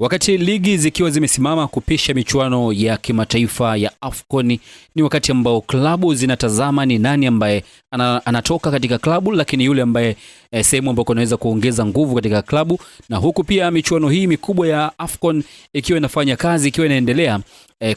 Wakati ligi zikiwa zimesimama kupisha michuano ya kimataifa ya AFCON, ni wakati ambao klabu zinatazama ni nani ambaye anatoka katika klabu, lakini yule ambaye sehemu ambako anaweza kuongeza nguvu katika klabu. Na huku pia michuano hii mikubwa ya AFCON ikiwa inafanya kazi, ikiwa inaendelea,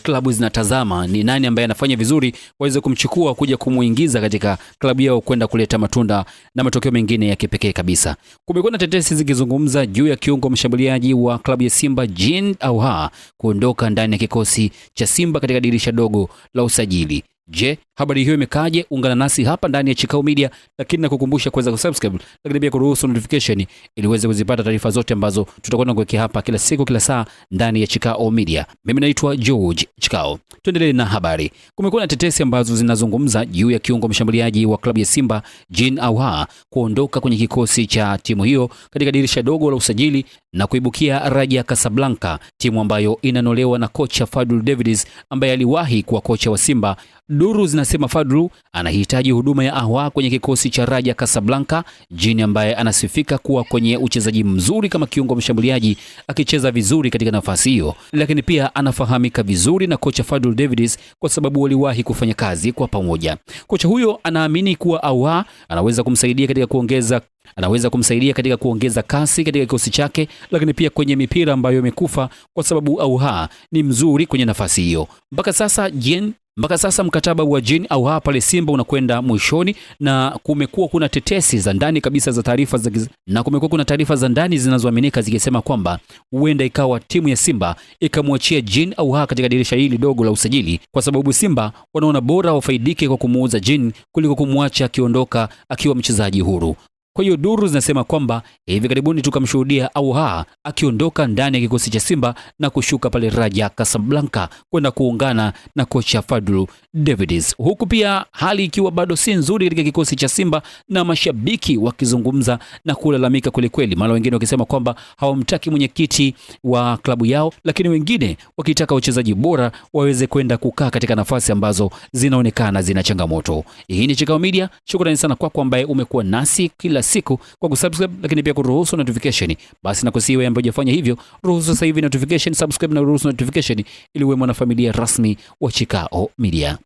klabu zinatazama ni nani ambaye anafanya vizuri waweze kumchukua kuja kumuingiza katika klabu yao kwenda kuleta matunda na matokeo mengine ya kipekee kabisa. Kumekuwa na tetesi zikizungumza juu ya kiungo mshambuliaji wa klabu ya Simba Jean Ahoua kuondoka ndani ya kikosi cha Simba katika dirisha dogo la usajili. Je, habari hiyo imekaje? Ungana nasi hapa ndani ya Chikao Media, lakini nakukumbusha kuweza kusubscribe, lakini pia kuruhusu notification ili uweze kuzipata taarifa zote ambazo tutakuwa tunakuwekea hapa kila siku kila saa ndani ya Chikao Media. Mimi naitwa George Chikao. Tuendelee na habari. Kumekuwa na tetesi ambazo zinazungumza juu ya kiungo mshambuliaji wa klabu ya Simba Jean Ahoua kuondoka kwenye kikosi cha timu hiyo katika dirisha dogo la usajili na kuibukia Raja Casablanca, timu ambayo inanolewa na kocha Fadlu Davids ambaye aliwahi kuwa kocha wa Simba. Duru zinasema Fadlu anahitaji huduma ya Ahoua kwenye kikosi cha Raja Casablanca, Jean ambaye anasifika kuwa kwenye uchezaji mzuri kama kiungo mshambuliaji, akicheza vizuri katika nafasi hiyo, lakini pia anafahamika vizuri na kocha Fadlu Davids kwa sababu waliwahi kufanya kazi kwa pamoja. Kocha huyo anaamini kuwa Ahoua anaweza kumsaidia katika kuongeza kasi katika kikosi chake, lakini pia kwenye mipira ambayo imekufa, kwa sababu Ahoua ni mzuri kwenye nafasi hiyo. Mpaka sasa mkataba wa Jean Ahoua pale Simba unakwenda mwishoni, na kumekuwa kuna tetesi za ndani kabisa za taarifa za ndani zinazoaminika zikisema kwamba huenda ikawa timu ya Simba ikamwachia Jean Ahoua katika dirisha hili dogo la usajili, kwa sababu Simba wanaona bora wafaidike kwa kumuuza Jean kuliko kumwacha akiondoka akiwa mchezaji huru. Kwa hiyo duru zinasema kwamba hivi karibuni tukamshuhudia Ahoua akiondoka ndani ya kikosi cha Simba na kushuka pale Raja Casablanca kwenda kuungana na kocha Fadlu Davids. Huku pia hali ikiwa bado si nzuri katika kikosi cha Simba, na mashabiki wakizungumza na kulalamika kweli, mara wengine wakisema kwamba hawamtaki mwenyekiti wa klabu yao, lakini wengine wakitaka wachezaji bora waweze kwenda kukaa katika nafasi ambazo zinaonekana zina changamoto. Hii ni Chikao Media. Shukrani sana kwako ambaye umekuwa nasi kila siku kwa kusubscribe, lakini pia kuruhusu notification. Basi na kusiwe ambaye hujafanya hivyo, ruhusu sasa hivi notification, subscribe na ruhusu notification ili uwe mwanafamilia rasmi wa Chikao Media.